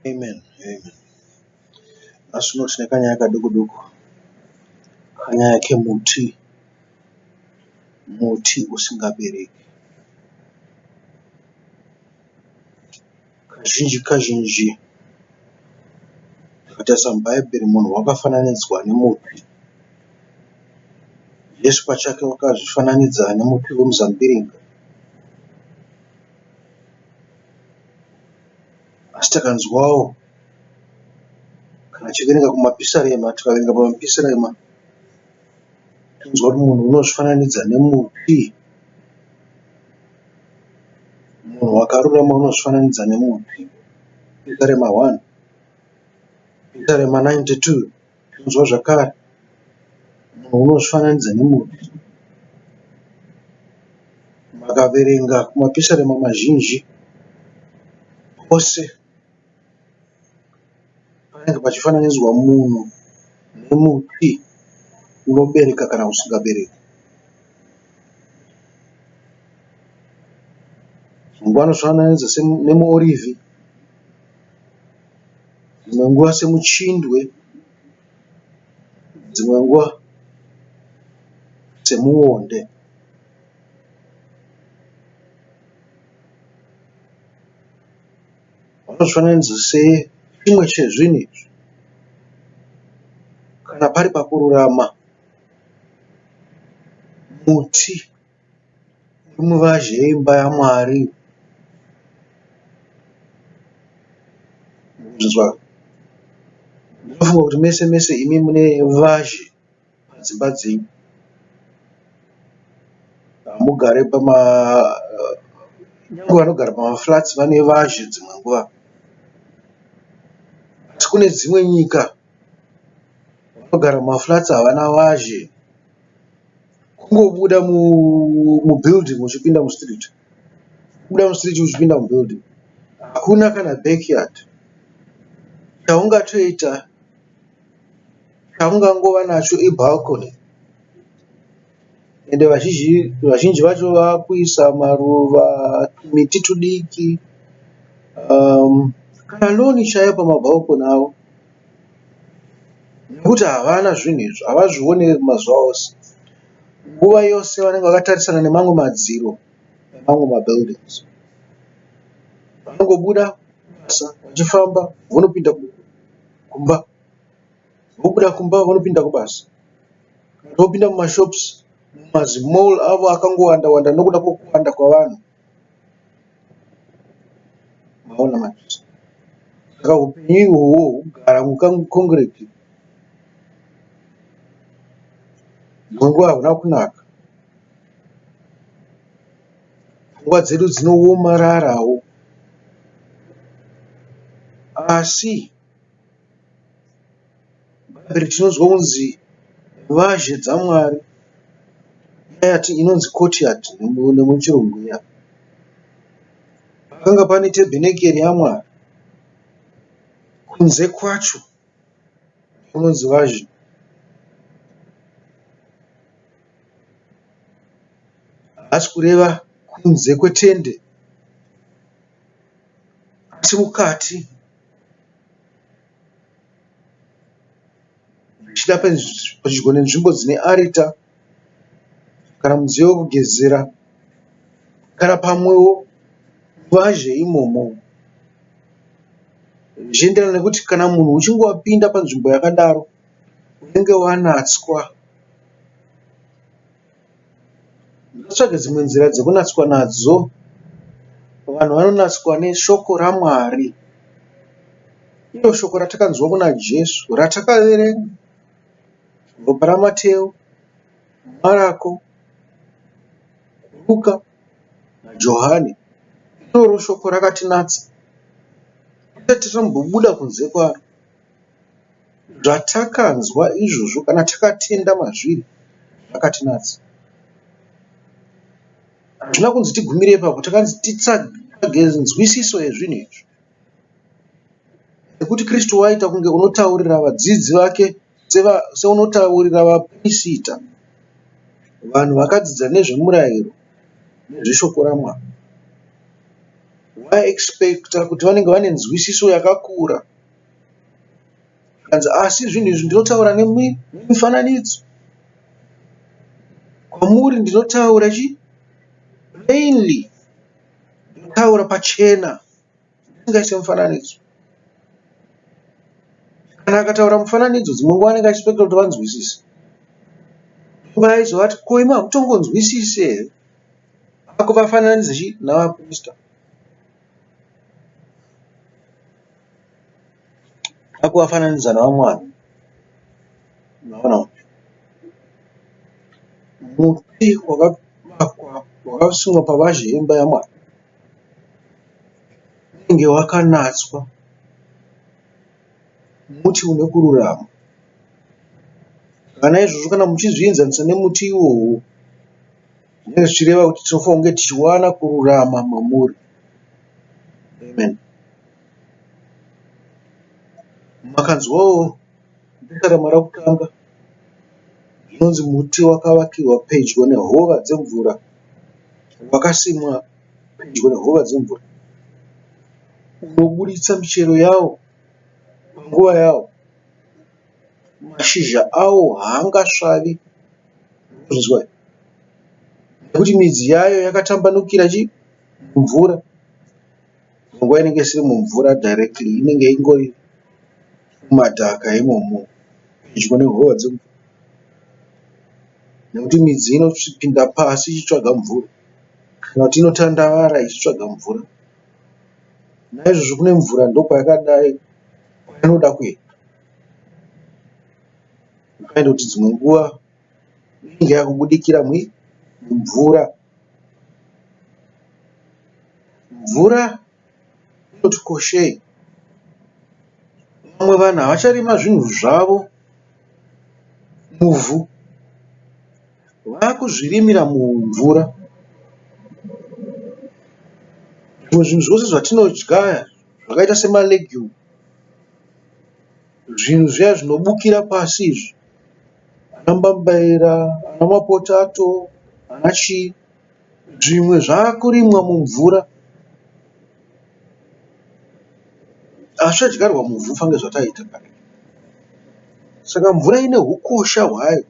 Amen. Amen. Asi tinoti nekanyaya kaduku kanyaya kemuti, muti usingabereki. Kazhinji tikatarisa mubhaibheri munhu wakafananidzwa nemuti. Jesu pachake wakazvifananidza nemuti wemuzambiringa. Asi takanzwawo kana tichiverenga kumapisarema, tikaverenga pamapisarema tinonzwa kuti munhu unozvifananidza nemuti. Munhu wakarurama unozvifananidza nemuti. Pisarema 1, Pisarema 92 tinonzwa zvakare munhu unozvifananidza nemuti. Makaverenga kumapisarema mazhinji ose panenge pachifananidzwa munhu nemuti unobereka kana usingabereki. Mumwe anozvifananidza nemuorivhi, dzimwe nguva semuchindwe, dzimwe nguva semuonde. Vanozvifananidza sechimwe chezvinhu izvi kana pari pakururama. Muti uri muvazhe yeimba yaMwari. Ndinofunga kuti mese imi mune vazhe padzimba dzenyu. Hamugare nyangwe vanogara pamaflats vane vazhe dzimwe nguva. Asi kune dzimwe nyika vanogara mumaflats havana vazhe. Kungobuda mubuilding uchipinda mustreet. Kubuda mustreet uchipinda mubuilding. Hakuna kana backyard. Chaungatoita, chaungangova nacho ibalcony. Ende vazhinji vacho vakuisa maruva, miti tudiki, kana loni chaiyo pamabalcony avo. Nekuti havana zvinhu izvi, havazvione mazuva ose. Nguva yose vanenge vakatarisana nemamwe madziro nemamwe mabuildings. Vanongobuda basa vachifamba vonopinda kumba, vobuda kumba vonopinda kubasa. Vopinda mumashops, mumazimall avo akangowanda nokuda kwokuwanda kwavanhu. Maona madzisa. Saka upenyu ihwohwo hugara mukongireti. Dzimwe nguva havuna kunaka. Pfungwa dzedu dzinoomararawo. Asi bhaibheri tinonzwa kunzi vazhe dzaMwari, yati inonzi courtyard nemuchirungu iya. Pakanga pane tebhenekeri yaMwari. Kunze kwacho kunonzi vazhe. Hasi kureva kunze kwetende, asi mukati. Zvichida pedyo nenzvimbo dzine arita kana mudziyo wekugezera kana pamwewo vazhe imomo. Zvichienderana nekuti kana munhu uchingowapinda panzvimbo yakadaro unenge wanatswa. Ndatsvage dzimwe nzira dzekunatswa nadzo. Vanhu vanonatswa neshoko raMwari. Iro shoko ratakanzwa kuna Jesu, ratakaverenga ropa raMateo, Marako, Luka naJohane. Iroro shoko rakatinatsa. Tisambobuda kunze kwaro. Zvatakanzwa izvozvo kana takatenda mazviri zvakatinatsa. Hazvina kunzi tigumire ipapo, takanzi titsvage nzwisiso yezvinhu izvi. Nekuti Kristu waita kunge unotaurira vadzidzi vake seunotaurira vaprista, vanhu vakadzidza nezvemurayiro nezveshoko raMwari. waexpecta kuti vanenge vane nzwisiso yakakura. Kanzi asi zvinhu izvi ndinotaura nemifananidzo. Kwamuri ndinotaura plainly, ndinotaura pachena, ndisingaise mufananidzo. Kana akataura mufananidzo, dzimwe nguva anenge achispekta kuti vanzwisise. Vaizovati ko imi hamutongonzwisisi here? Akuvafananidza navaprista. Akuvafananidza navamwari. Naona muti wakasimwa pavazhe yemba yaMwari unenge wakanatswa, muti une kururama. Kana izvozvo kana muchizvienzanisa nemuti iwowo, zvinenge zvichireva kuti tinofanira kunge tichiwana kururama mamuri. Amen. Makanzwawo ndekarama rakutanga inonzi muti wakavakirwa pedyo nehova dzemvura, wakasimwa pedyo nehova dzemvura, unoburitsa michero yawo panguva yawo, mashizha awo haangasvavi, nekuti midzi yayo yakatambanukira mumvura. Nguva inenge isiri mumvura directly, inenge ingori mumadhaka imomo pedyo nehova dzemvura, nekuti midzi inopinda pasi ichitsvaga mvura, kana kuti inotandavara ichitsvaga mvura. Naizvozvo kune mvura ndokwayakadai kwainoda kuenda. Ukaenda kuti dzimwe nguva inenge yakubudikira mumvura. Mvura inotikoshei. Vamwe vanhu havacharima zvinhu zvavo muvhu, vakuzvirimira mumvura. Zvimwe zvinhu zvose zvatinodya zvakaita semalegume, zvinhu zviya zvinobukira pasi izvi, ana mbambaira, ana mapotato, ana chii, zvimwe zvaakurimwa mumvura. Hazvichadyarwa muvhu fange zvataita kare. Saka mvura ine hukosha hwayo.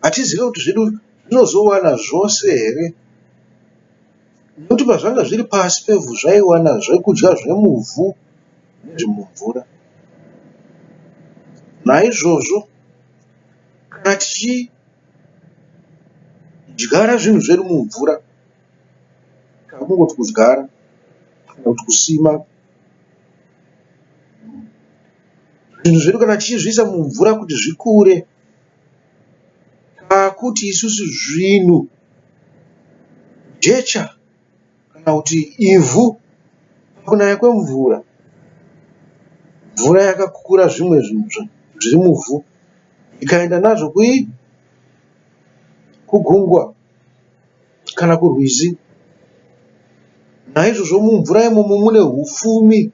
Hatizivi kuti zvedu zvinozowana zvose here, nokuti pazvanga zviri pasi pevhu zvaiwana zvekudya zvemuvhu nezvemumvura. Naizvozvo kana tichidyara zvinhu zvedu mumvura, kana kungoti kudyara kana kuti kusima zvinhu zvedu, kana tichizviisa mumvura kuti zvikure, kakuti isusu zvinhu jecha kana kuti ivhu pakunaya kwemvura, mvura yakakukura zvimwe zvinhu zviri muvhu ikaenda nazvo kugungwa kana kurwizi. Naizvozvo mumvura imomo mune hufumi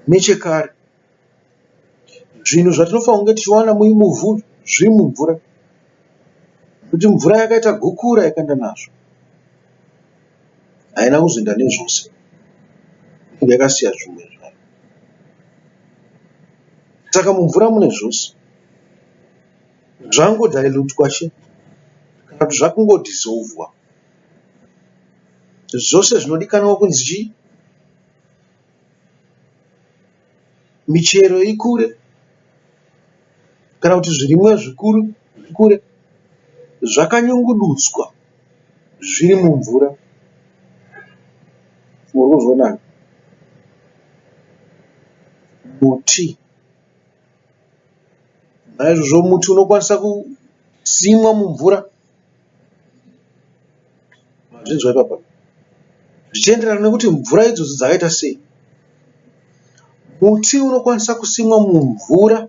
nechekare. Zvinhu zvatinofanira kunge tichiwana muvhu zviri mumvura, kuti mvura yakaita gukura ikaenda nazvo haina kuzoenda nezvose, inenge yakasiya zvimwe zvayo. Saka mumvura mune zvose, zvangodhailutwa che kana kuti zvakungodhisolvwa. Zvose zvinodikanwa kunzi michero ikure kana kuti zvirimwa zvikure, zvakanyungudutswa zviri mumvura. Muri kuzviona muti. Naizvozvo muti unokwanisa kusimwa mumvura. Mazvinzwa ipapa, zvichienderana nekuti mvura idzodzo dzakaita sei. Muti unokwanisa kusimwa mumvura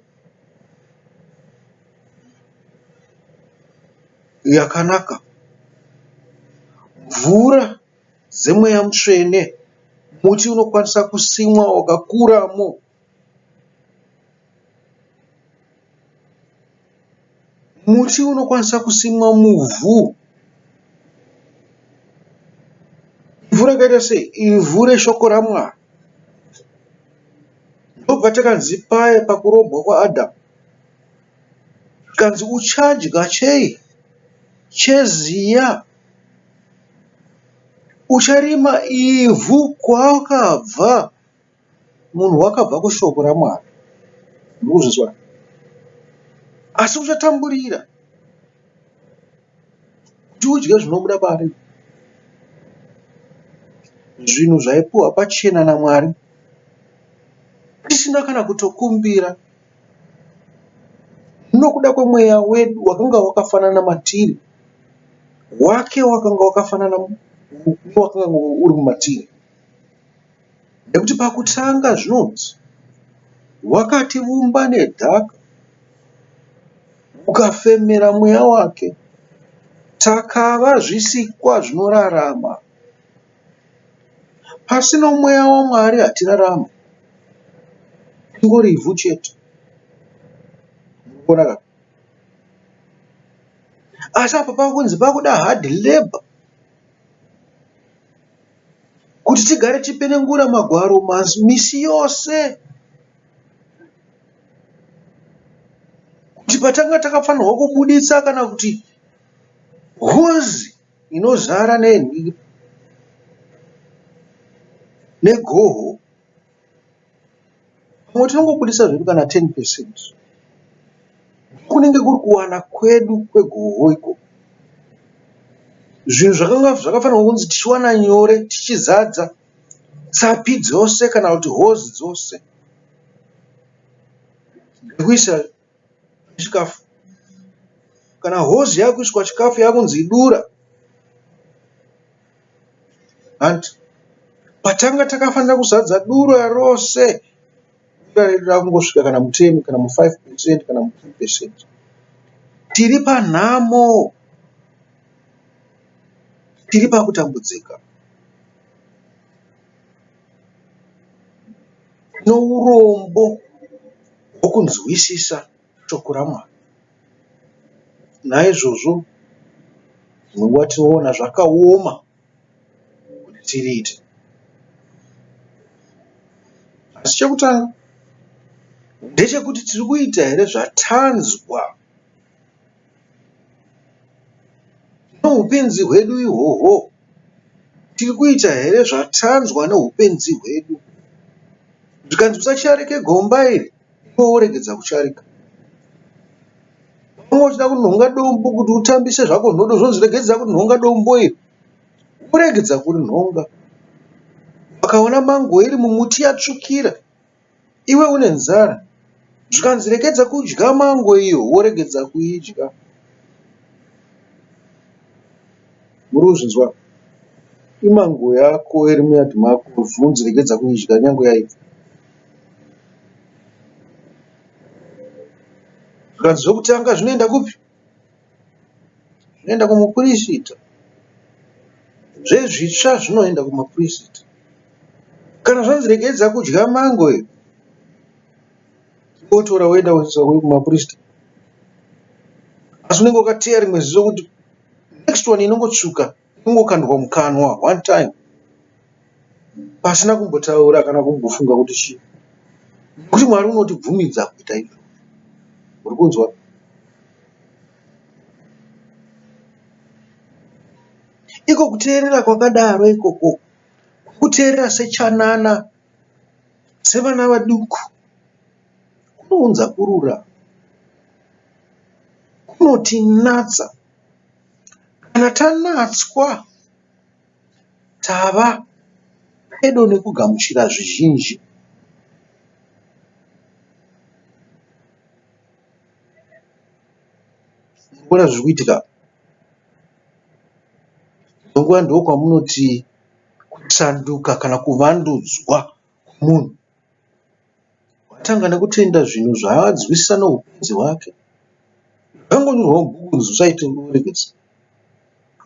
yakanaka, mvura dzemweya mutsvene. Muti unokwanisa kusimwa wakakuramo. Muti unokwanisa kusimwa muvhu ivhu rakaita sei? Ivhu reshoko raMwari. Ndobva takanzi paya pakurobwa kwaAdhamu, kanzi uchadya chei? Cheziya. Ucharima ivhu kwakabva. Munhu wakabva kushoko raMwari. Ndikuzvizwa. Asi uchatamburira kuti udye zvinobuda pari. Zvinhu zvaipiwa pachena naMwari tisina kana kutokumbira, nokuda kwemweya wedu wakanga wakafanana matiri, wake wakanga wakafanana wakanga uri mumatiri. Nekuti pakutanga zvinonzi wakativumba nedhaka, ukafemera mweya wake, takava zvisikwa zvinorarama. Pasina mweya waMwari hatirarama, tingori ivhu chete. Asi apa pakunzi pakuda hard labor, kuti tigare tipenengura magwaro misi yose, kuti patanga takafanirwa kubuditsa kana kuti hozi inozara nenhii negoho, pamwe tinongobudisa zvedu kana 10%. Kunenge kuri kuwana kwedu kwegoho iko. Zvinhu zvakanga zvakafanirwa kunzi tichiwana nyore tichizadza tsapi dzose kana kuti hozi dzose ndekuisa chikafu. Kana hozi yakuiswa chikafu yakunzi idura, hanti patanga takafanira kuzadza duro rose, dura redu rakungosvika kana mu10 kana mu5% kana mu2%. Tiri panhamo, tiri pakutambudzika nourombo hwokunzwisisa shoko raMwari. Naizvozvo tinonguva tinoona zvakaoma kuti tiriite. Asi chekutanga ndechekuti tiri kuita here zvatanzwa noupenzi hwedu ihwohwo? Tiri kuita here zvatanzwa neupenzi hwedu? Zvikanzi usacharike gomba iri, iwe woregedza kucharika. Pamwe uchida kunhonga dombo kuti utambise zvako nhodo, zvonzi regedza kunhonga dombo iri, woregedza kurinhonga. Wakaona mango iri mumuti yatsvukira, iwe une nzara, zvikanzi regedza kudya mango iyo, woregedza kuidya. Muri kuzvinzwa? Imango yako iri muyadhi mako, zvonzi regedza kuidya nyange yaibva. Zvikanzi zvokutanga zvinoenda kupi? Zvinoenda kumupurisita. Zvezvitsva zvinoenda kumapurisita. Kana zvanzi regedza kudya mango iyo, wotora woenda kumapurisita. Asi unenge wakateya rimwe ziso kuti next one inongotsvuka, inongokandwa mukanwa one time, pasina kumbotaura kana kumbofunga kuti chii. Nekuti Mwari unotibvumidza kuita izvo. Uri kunzwa? Iko kuteerera kwakadaro ikoko, kuteerera sechanana, sevana vaduku, kunounza kurura, kunotinatsa. Kana tanatswa, tava pedo nekugamuchira zvizhinji. Mukona zviri kuitika? Nonguva ndokwamunoti kusanduka kana kuvandudzwa kwomunhu. Watanga nekutenda zvinhu zvaanzwisisa noupenzi hwake. Zvangonyorwa mubhuku kunzi usaite unobereki.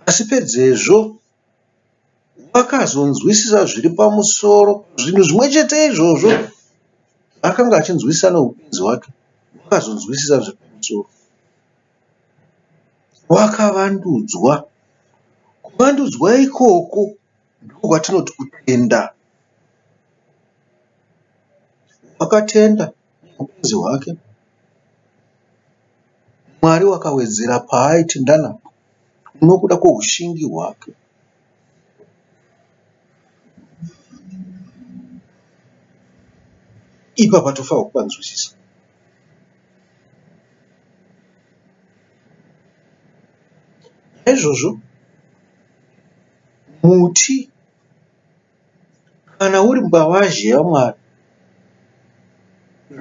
Asi pedzezvo wakazonzwisisa zviri pamusoro, zvinhu zvimwe chete izvozvo akanga achinzwisisa noupenzi hwake, wakazonzwisisa zviri pamusoro. Wakavandudzwa. Kuvandudzwa ikoko ndokwatinoti kutenda. Wakatenda upenzi hwake, Mwari wakawedzera paaitenda napo nokuda kwoushingi hwake. Ipapa tofanirwa kupanzwisisa. Naizvozvo muti kana uri mbavazhe yaMwari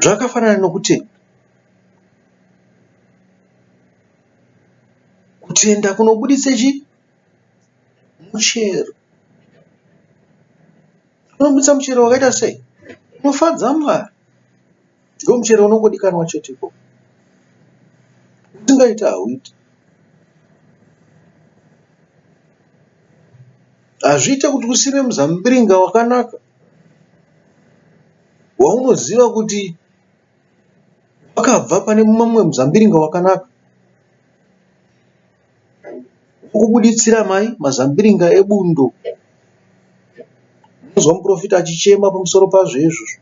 zvakafanana nokutenda. Kutenda kunobuditse chii? Muchero. Unobuditsa muchero wakaita sei? Unofadza Mwari. Ndiwo muchero unongodikanwa cheteko. Usingaiti hauiti. Hazviite kuti usime muzambiringa wakanaka waunoziva kuti wakabva pane mamwe muzambiringa wakanaka, wokubuditsira mazambiringa ebundo. Unozwa muprofita achichema pamusoro pazvo izvozvo.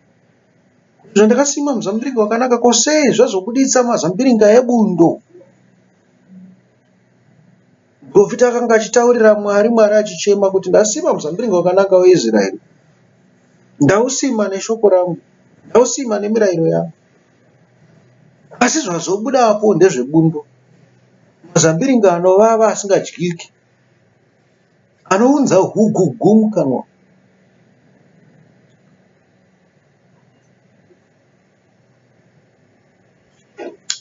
Zvandakasima muzambiringa wakanaka, ko sei zvazobuditsa mazambiringa ebundo? Muprofita akanga achitaurira Mwari, Mwari achichema kuti ndasima muzambiringa wakanaka weIsraeri, ndausima neshoko rangu, ndausima nemirayiro yangu, asi zvazobudapo ndezvebundo, mazambiringa anovava asingadyiki, anounza hugugu mukanwa.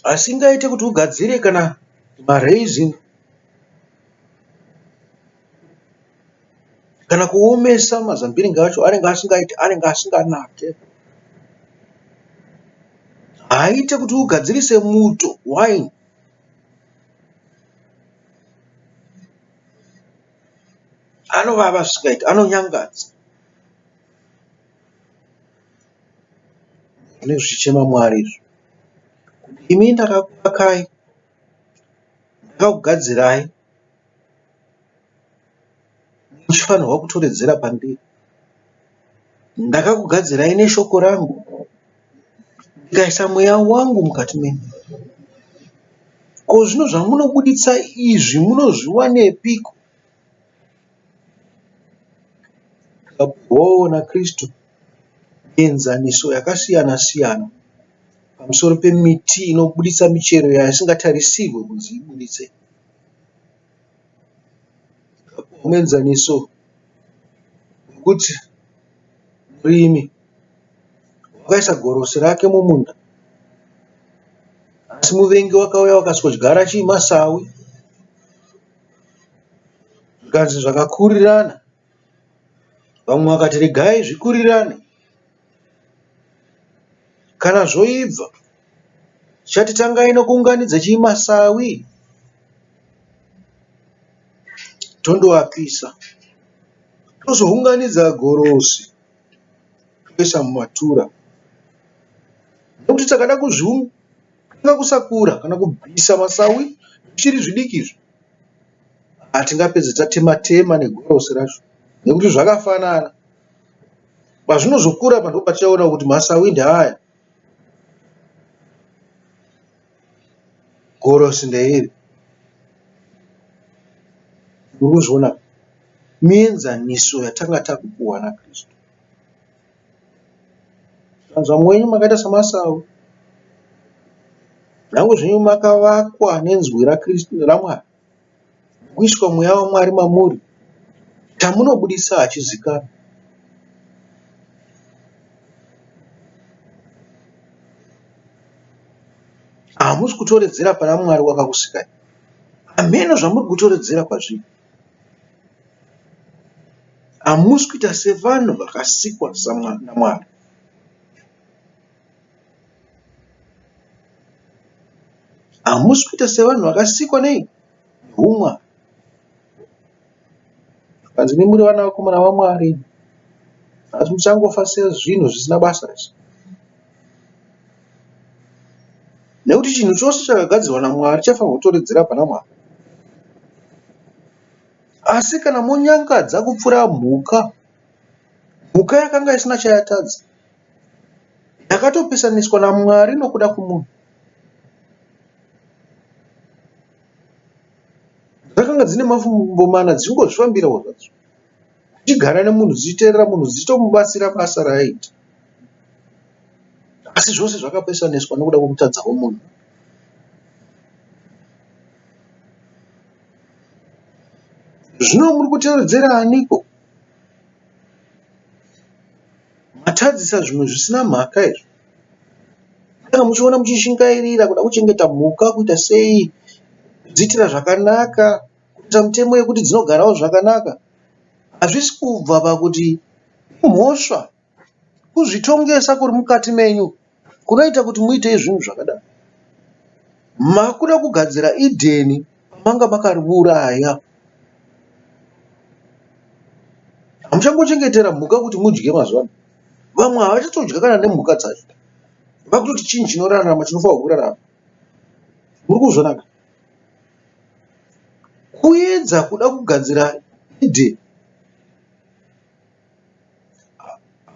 Asingaite kuti ugadzire kana maraisin kana kuomesa mazambiringa acho, anenge asinganake. Haaite kuti ugadzirise muto wine, anovava zvisingaite, anonyangadza. Nezvichema Mwari izvo, imi ndakakuvakai, ndakakugadzirai, muchifanirwa kutoredzera pandiri. Ndakakugadzirai neshoko rangu, ndikaisa mweya wangu mukati menyu. Ko zvino zvamunobuditsa izvi munozviwanepiko? Takapuwawo naKristu enzaniso yakasiyana siyana pamusoro pemiti inobuditsa michero yaisingatarisirwe kunzi ibuditse. Takapuwawo enzaniso wekuti murimi wakaisa gorosi rake mumunda, asi muvengi wakauya wakasikodyara chimasawi, zvikanzi zvakakurirana. Vamwe vakati regai zvikurirane, kana zvoibva tichati tangai nokuunganidza chimasawi tondovapisa, tozounganidza gorosi toisa mumatura, nokuti takada kuzviunga kusakura kana kubvisa masawi zvichiri zvidikizvo, hatingapedze tatema-tema negorosi racho, nekuti zvakafanana. Pazvinozokura panhu patichaona kuti masawi ndeaya, gorosi ndeiri. Urikuzviona mienzaniso yatanga takupuwa naKristu. Zvanzi vamwe wenyu makaita samasawi, nyange zvenyu makavakwa nenzwi raKristu raMwari, kuiswa mweya waMwari mamuri, tamunobudisa hachizikana. Hamusi kutoredzera pana Mwari wakakusikai. Hamene zvamuri kutoredzera kwazviri. Hamusi kuita sevanhu vakasikwa naMwari. Hamusi kuita sevanhu vakasikwa nei? Neumwari. Kanzi muri vana vakomana vaMwari, asi muchangofa sezvinhu zvisina basa rese. Nekuti chinhu chose chakagadzirwa naMwari chafanirwa kutoredzera pana Mwari. Asi kana monyangadza kupfuura mhuka, mhuka yakanga isina chayatadza, yakatopesaniswa naMwari nokuda kwomunhu. Dzakanga dzine mafumbo mana dzingozvifambirawo zvadzo, dzichigara nemunhu, dzichiteerera munhu, dzichitomubatsira basa raaita. Asi zvose zvakapesaniswa nokuda kwokutadza kwomunhu. Zvino muri kutevedzera aniko? Matadzisa zvimwe zvisina mhaka izvo. Kana muchiona muchishingairira kuda kuchengeta mhuka, kuita sei, kudziitira zvakanaka, kuita mutemo yekuti dzinogarawo zvakanaka, hazvisi kubva pakuti mhosva, kuzvitongesa kuri mukati menyu kunoita kuti muite zvinhu zvakadaro. Makuda kugadzira Idheni pamanga makariuraya. Hamuchangochengetera mhuka kuti mudye mazuva ano. Vamwe havachatodya kana nemhuka dzacho. Vakutoti chinhu chinorarama chinofanirwa kurarama. Muri kuzvonaka? Kuedza kuda kugadzira Idheni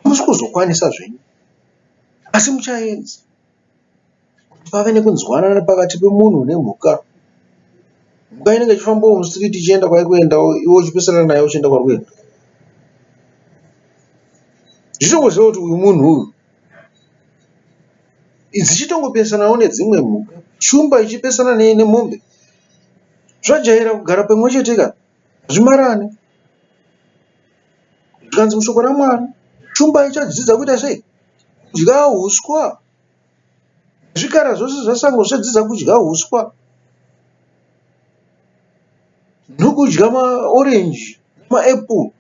hamusi kuzokwanisa zvenyu, asi muchaedza kuti pave nekunzwanana pakati pemunhu nemhuka. Mhuka inenge ichifambawo musitiriti ichienda kwairi kuendawo, iwe uchipesana nayo uchienda kwairi kuenda. Zvichongoziva kuti uyu munhu uyu dzichitongopesanawo nedzimwe mhuka, shumba ichipesana nemombe, zvajaira kugara pamwe chete ka, zvimarane. Zvikanzi mushoko raMwari, shumba ichadzidza kuita sei? Kudya huswa. Zvikara zvose zvasango zvichadzidza kudya huswa, nokudya maorenji nemaepuru.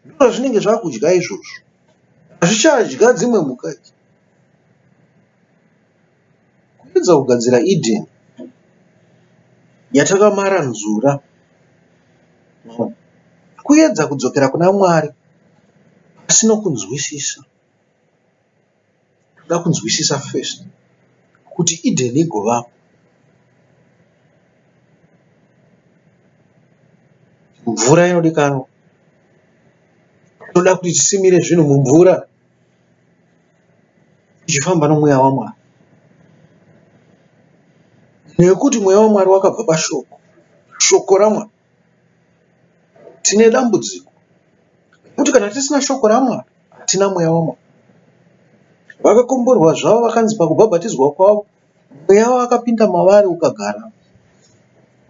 Ndozvinenge zvakudya izvozvo. Hazvichadya dzimwe mhuka idzi. Kuedza kugadzira Idheni yatakamara nzura, kuedza kudzokera kuna Mwari asi nokunzwisisa. Toda kunzwisisa first kuti Idheni igovapo. Mvura inodikanwa. Toda kuti tisimire zvinhu mumvura tichifamba nomweya waMwari. Nekuti mweya waMwari wakabva pashoko, shoko raMwari. Tine dambudziko kuti kana tisina shoko raMwari, hatina mweya waMwari. Vakakomborwa zvavo vakanzi pakubhabhatidzwa kwavo, mweya wakapinda mavari ukagara.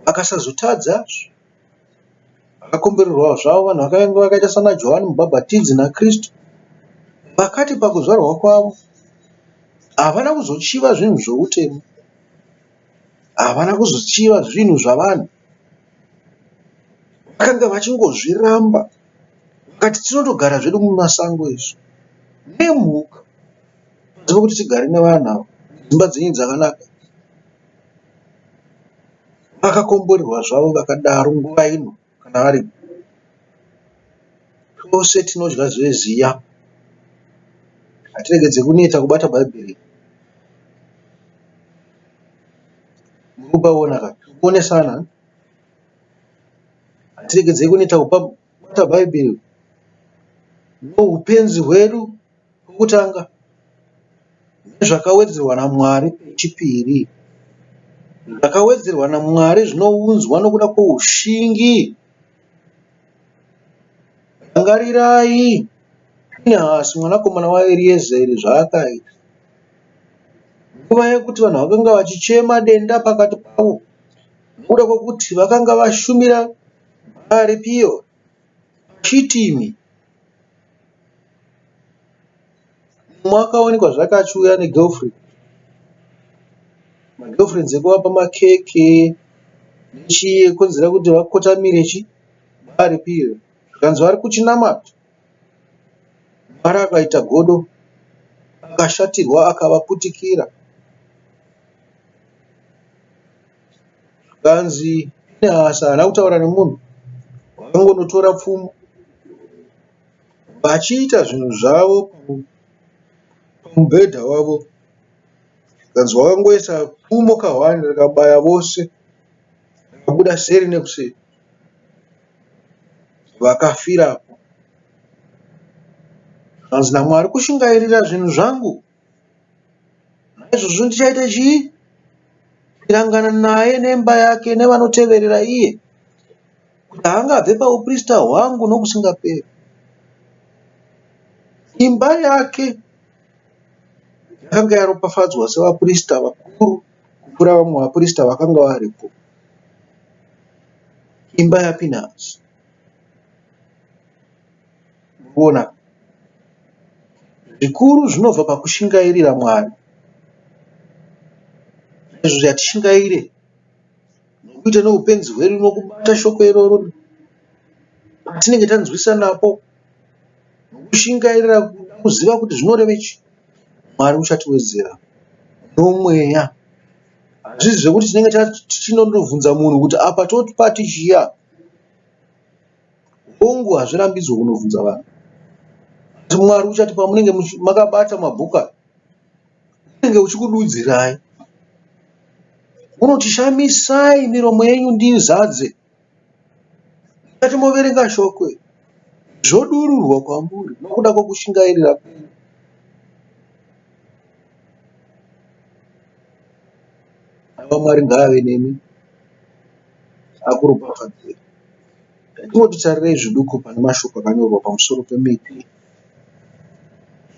Vakasazotadza, vakakomborerwa zvavo vanhu vakanga vakaita sana Johani Mubhabhatidzi naKristu, vakati pakuzvarwa kwavo havana kuzochiva zvinhu zvoutemu, havana kuzochiva zvinhu zvavanhu. Vakanga vachingozviramba, vakati tinotogara zvedu mumasango izvi nemhuka, ziva kuti tigare nevanhu ava dzimba dzenyu dzakanaka. Vakakomborerwa zvavo vakadaro nguva ino kana varipo. Tose tinodya zveziya, hatiregedze kuneta kubata Bhaibheri. Murubaona ka kuonesana, hatiregedze kuneta kubata Bhaibheri. Noupenzi hwedu hwokutanga nezvakawedzerwa naMwari pechipiri. Zvakawedzerwa naMwari zvinounzwa nokuda kwoushingi. Rangarirai Finehasi mwanakomana waEriezeri zvaakaita. Nguva yekuti vanhu vakanga vachichema denda pakati pavo nokuda kwokuti vakanga vashumira Bhaari Peori, Chitimi. Mumwe akaonekwa zvake achiuya negirlfriend, magirlfriends ekuvapa makeke nechiye konzera kuti vakotamire Bhaari Peori. Zvikanzi vari kuchinamata, Mwari akaita godo, akashatirwa akavaputikira. Zvikanzi Finehasi haana kutaura nemunhu, vakangonotora pfumo vachiita zvinhu zvavo pamubhedha wavo. Zvikanzi vakangoisa pfumo kahwani rikabaya vose, rikabuda seri nekuseri. vakafirapo. Zvanzi naMwari kushingairira zvinhu zvangu. Naizvozvo ndichaita chii? Kurangana naye nemba yake nevanoteverera iye, kuti haangabve pauprista hwangu nokusingaperi. Imba yake yakanga yaropafadzwa sevaprista vakuru kupfuura vamwe vaprista vakanga varipo. Imba yaPinhasi. Muona, zvikuru zvinobva pakushingairira Mwari. Izvo yatishingaire nokuita noupenzi hwedu nokubata shoko iroro patinenge tanzwisa napo, nokushingairira kuziva kuti zvinoreve chii, Mwari uchatiwedzera nomweya. Hazvisi zvekuti tinenge tichinondobvunza munhu kuti apa topati chiya. Hongu hazvirambidzwe kunobvunza vanhu. Asi Mwari uchati pamunenge makabata mabhuka, unenge uchikududzirai. Unoti shamisai miromo yenyu ndizadze. Musati moverenga shoko zvodururwa kwamuri nokuda kwokushingairira kwenyu. Ava Mwari ngaave nemi, akuropafadzei. Tinoti tarirei zviduku pane mashoko akanyorwa pamusoro pemiti.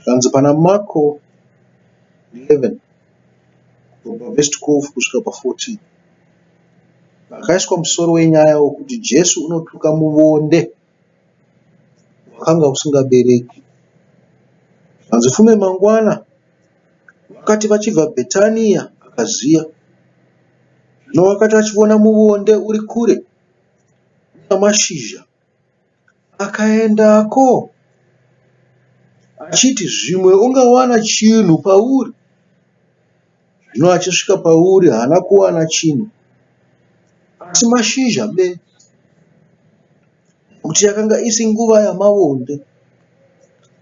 Zvanzi pana Mako 11 kubva vhesi 12 kusvika pa14. Pakaiswa musoro wenyaya wokuti Jesu unotuka muonde wakanga usingabereki. Zvanzi fume mangwana vakati vachibva Bhetania akaziya. Zvino wakati achiona muonde uri kure una mashizha, akaendako achiti zvimwe ungawana chinhu pauri. Zvino achisvika pauri haana kuwana chinhu, asi mashizha bedzi, kuti yakanga isi nguva yamaonde.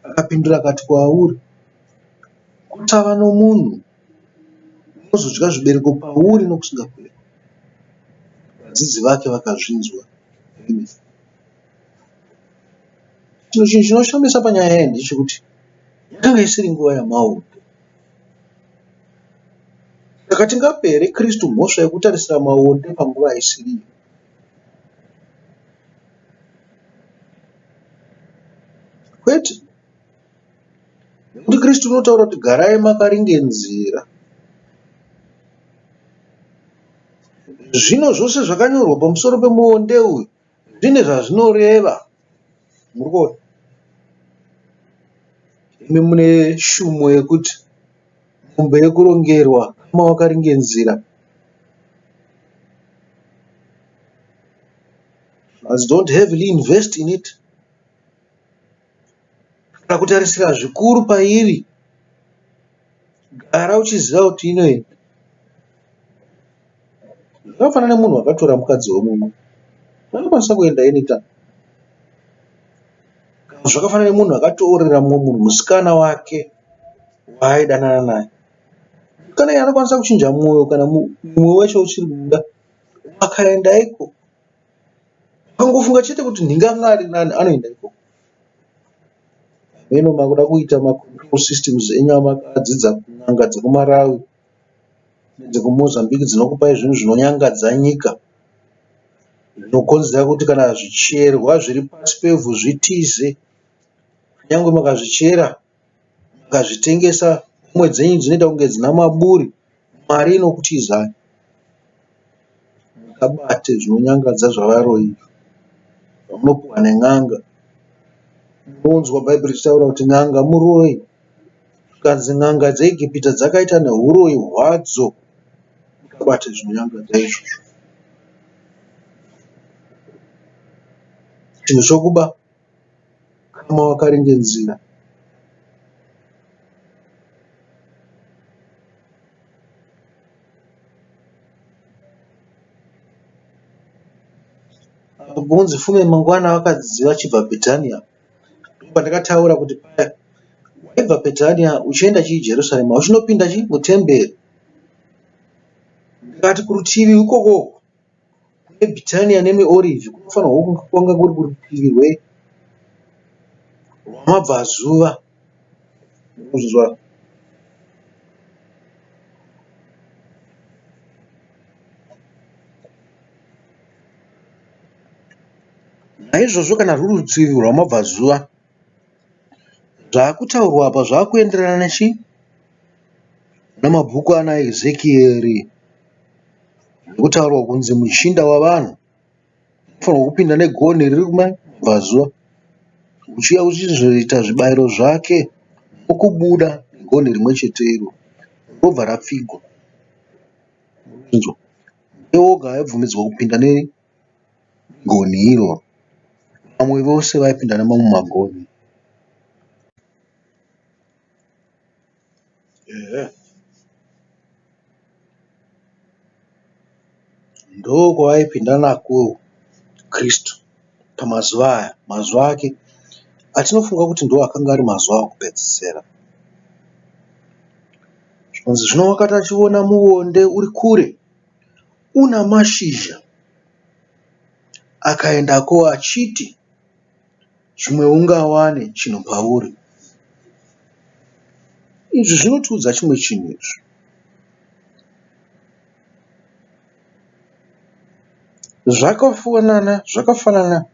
Akapindura akati kwauri, kutava nomunhu unozodya zvibereko pauri nokusingaperi. Vadzidzi vake vakazvinzwa. Chinhu chinhu chinoshamisa panyaya iyi ndechekuti yakanga isiri nguva yamaonde. Saka tingapere Kristu mhosva yekutarisira maonde panguva isiriyo. Kwete, nekuti Kristu unotaura kuti garai makaringenzira. Zvino zvose zvakanyorwa pamusoro pemuonde uyu zvine zvazvinoreva. Murikuona? Imi mune shumo yekuti mombe yekurongerwa kama wakaringenzira. As don't heavily invest in it. Kana kutarisira zvikuru pairi, gara uchiziva kuti inoenda. Zvakafanana nemunhu akatora mukadzi womumwe, anokwanisa kuenda anytime. Zvakafanana nemunhu akatorera mumwe munhu musikana wake waaidanana naye. Kana iye anokwanisa kuchinja mwoyo kana mumwe wacho uchiri kuda, akaenda iko. Akangofunga chete kuti ndingamwari nani anoenda iko. Meno makuda kuita macontrol systems enyama akadzidza kun'anga dzekuMarawi nedzekuMozambique dzinokupai zvinhu zvinonyangadza nyika. Zvinokonzera kuti kana zvicherwa zviri pasi pevhu zvitize. Kunyange makazvichera mukazvitengesa, mumwe dzenyu dzinoita kunge dzina maburi, Mwari inokutizai. Mukabate zvinonyangadza zvavaroyi vamunopuwa nen'anga. Munonzwa Bhaibheri richitaura kuti n'anga muroyi. Zvikanzi n'anga dzeIgipita dzakaita neuroyi hwadzo. Mukabate zvinonyangadza izvozvo. Chinhu chokuba kama wakaringenzira. Bonzi fume mangwana vakadzidzi vachibva Bhetania. Pandakataura kuti paya waibva Bhetania uchienda chii Jerusarema uchinopinda chii mutemberi. Ndikati kurutivi ikoko nebhitania nemiorivhi kunofanirwa kunge kuri kurutivi rwamabvazuva. Naizvozvo kana rwuri rutivi rwamabvazuva, zvaakutaurwa apa zvaakuenderana nechi namabhuku anaEzekieri, nekutaurwa kunzi muchinda wavanhu unofanirwa kupinda negonhi riri kumabvazuva uchiuya uchizoita zvibayiro zvake nokubuda negonhi rimwe chete iro robva rapfigwa. Oga aibvumidzwa kupinda negonhi iro, vamwe vose vaipinda nemamwe magonhi. Ndokwaaipinda nako Kristu pamazuva aya, mazuva ake atinofunga kuti ndo akanga ari mazuva okupedzisira. Zvino wakati achiona muonde uri kure una mashizha, akaendako achiti, zvimwe ungawane chinhu pauri. Izvi zvinotiudza chimwe chinhu izvi. Zvakafanana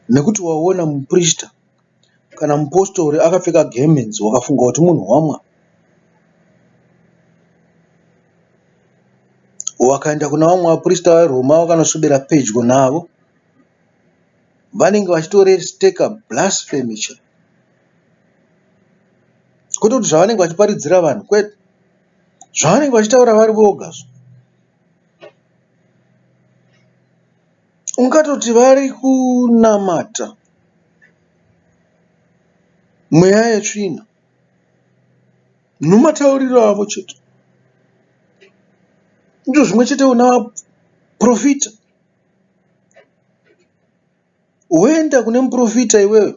nekuti waona muprista kana mupostori akapfeka gemenzi wakafunga kuti munhu wamwa. Wakaenda kuna vamwe vaprista veRoma wakanoswedera pedyo navo, vanenge vachitoresteka blasphemy chaiyo. Kwete kuti zvavanenge vachiparidzira vanhu, kwete. Zvavanenge vachitaura vari voga. Ungatoti vari kunamata mweya yetsvina nomatauriro avo chete. Ndizvo zvimwe chete una vaprofita. Woenda kune muprofita iwewe,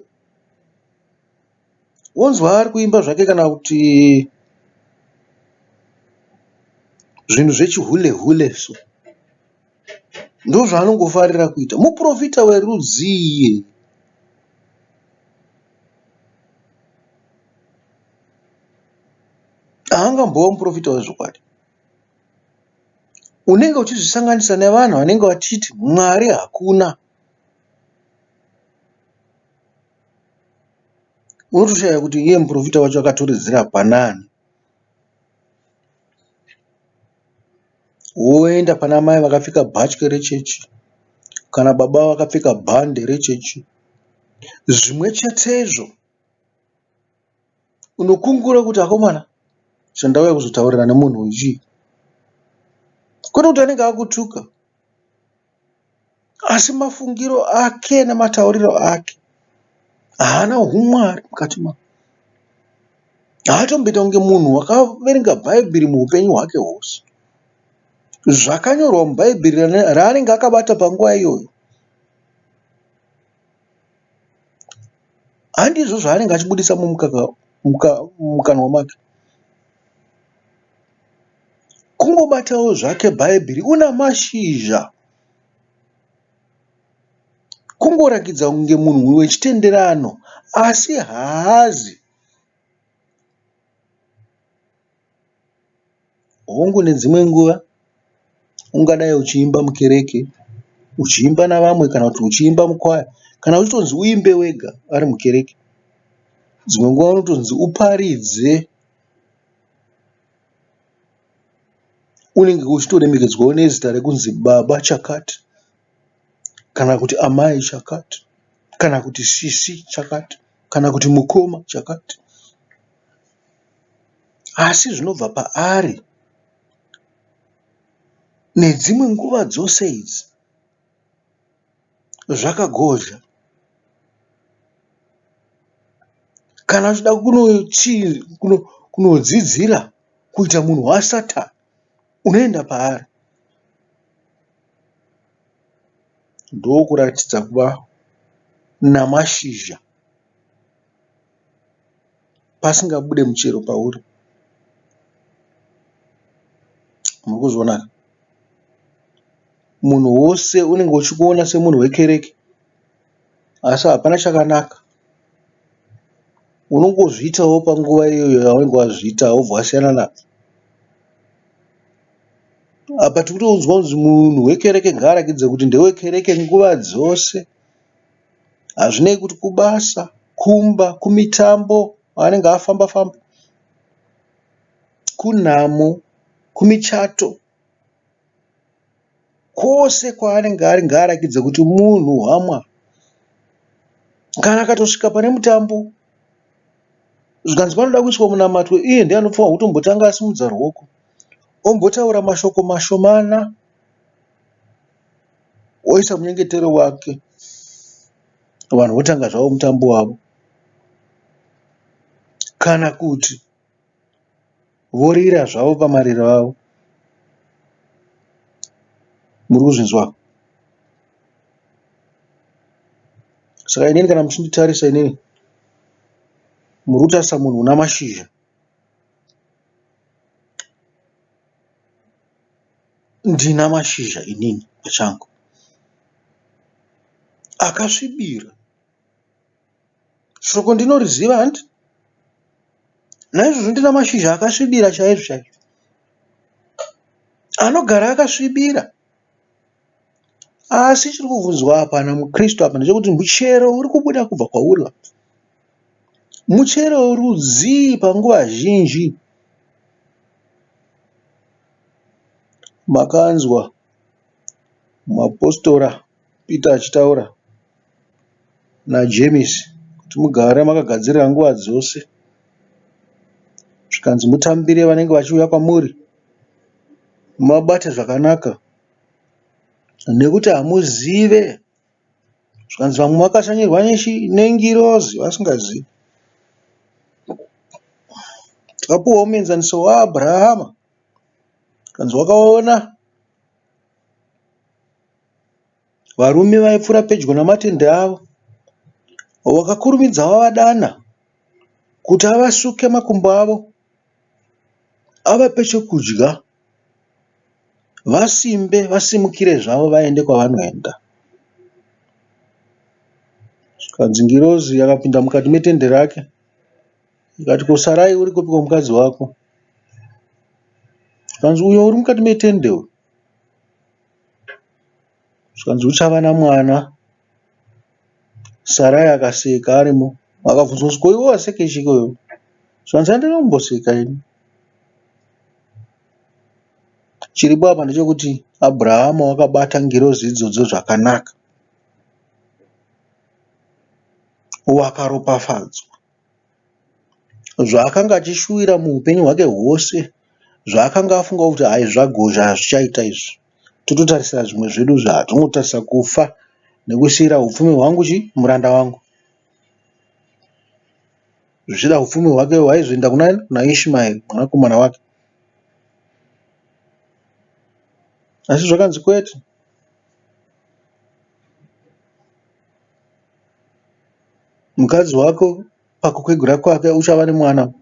wonzwa ari kuimba zvake kana kuti zvinhu zvechihule hule so, ndo zvaanongofarira kuita. Muprofita werudziye. Haangambova muprofita wezvokwadi. Unenge uchizvisanganisa nevanhu vanenge vachiti Mwari hakuna. Unotoshaya kuti iye muprofita wacho akatoredzera panani. Woenda pana mai vakapfeka bhatya rechechi kana baba vakapfeka bhande rechechi, zvimwe chetezvo unokungura kuti akomana, chandauya kuzotaurira nemunhu uyu chii? Kwete kuti anenge akutuka, asi mafungiro ake nematauriro ake haana umwari mukati make. Haatomboita kunge munhu wakaverenga bhaibheri muupenyu hwake hwose. Zvakanyorwa mubhaibheri raanenge akabata panguva iyoyo, handizvo zvaanenge achibudisa mumukanwa make. Kungobatawo zvake bhaibheri, una mashizha. Kungorakidza kunge munhu wechitenderano, asi haazi. Hongu nedzimwe nguva ungadai uchiimba mukereke, uchiimba navamwe kana kuti uchiimba mukwaya, kana uchitonzi uimbe wega ari mukereke. Dzimwe nguva unotonzi uparidze, unenge uchitoremekedzwawo nezita rekunzi baba chakati, kana kuti amai chakati, kana kuti sisi chakati, kana kuti mukoma chakati. Asi zvinobva paari nedzimwe nguva dzose idzi zvakagodya. Kana uchida kunodzidzira kuita munhu waSatani, unoenda paari. Ndokuratidza kuva namashizha pasingabude muchero pauri. Muri kuzviona? munhu wose unenge uchikuona semunhu wekereke, asi hapana chakanaka. Unongozviitawo panguva iyoyo yaunenge wazviita, wobva wasiyana nazvo. Apa tirikutonzwa kunzi munhu wekereke ngaarakidze kuti ndewekereke nguva dzose. Hazvinei kuti kubasa, kumba, kumitambo waanenge afamba-famba, kunhamo, kumichato, kwose kwaanenge ari ngaarakidze kuti munhu hwamwa. Kana akatosvika pane mutambo, zvikanzi panoda kuiswa munamatwe, iye ndiye anofanwa kutombotanga asimudza ruoko, ombotaura mashoko mashomana, oisa munyengetero wake, vanhu votanga zvavo mutambo wavo. Kana kuti vorira zvavo pamariro avo. Muri kuzvinzwa? Saka inini kana muchinditarisa inini, muri kutarisa munhu una mashizha. Ndina mashizha inini pachangu akasvibira. Shoko ndinoriziva handi. Naizvozvo ndina mashizha akasvibira chaizvo chaizvo, anogara akasvibira. Asi chiri kubvunzwa apa namuKristu apa ndechekuti muchero uri kubuda kubva kwauri. Muchero rudzii panguva zhinji. Makanzwa muapostora Peter achitaura naJemesi kuti mugare makagadzirira nguva dzose, zvikanzi mutambire vanenge vachiuya kwamuri, mabate zvakanaka, nekuti hamuzive. Zvikanzi vamwe makashanyirwa nengirozi vasingazivi. Takapuhwa muenzaniso waAbhurahama. Zvikanzi wakaona varume vaipfuura pedyo namatende avo, wakakurumidza wavadana kuti avasuke makumbo avo, avape chokudya, vasimbe, vasimukire zvavo vaende kwavanoenda. Zvikanzi ngirozi yakapinda mukati metende rake ikati, ko Sarai uri kupiko mukadzi wako? Zvikanzi uyo uri mukati metende uyu. Zvikanzi uchava namwana. Sarai akaseka arimo. Akabvunzwa kuti ko iwe waseka chiki iwe? Zvikanzi handina kumboseka ini. Chiripo apa ndechekuti Abhurahama wakabata ngirozi idzodzo zvakanaka, wakaropafadzwa. Zvaakanga achishuwira muupenyu hwake hwose, zvaakanga afunga kuti hai zvagozha hazvichaita izvi, tototarisira zvimwe zvedu zvatongotarisa kufa nekusiyira upfumi hwangu muranda wangu. Zvichida upfumi hwake hwaizoenda kuna Ishimaeri mwanakomana wake. Asi zvakanzi kwete, mukadzi wako pakukwegura kwake uchava nemwana,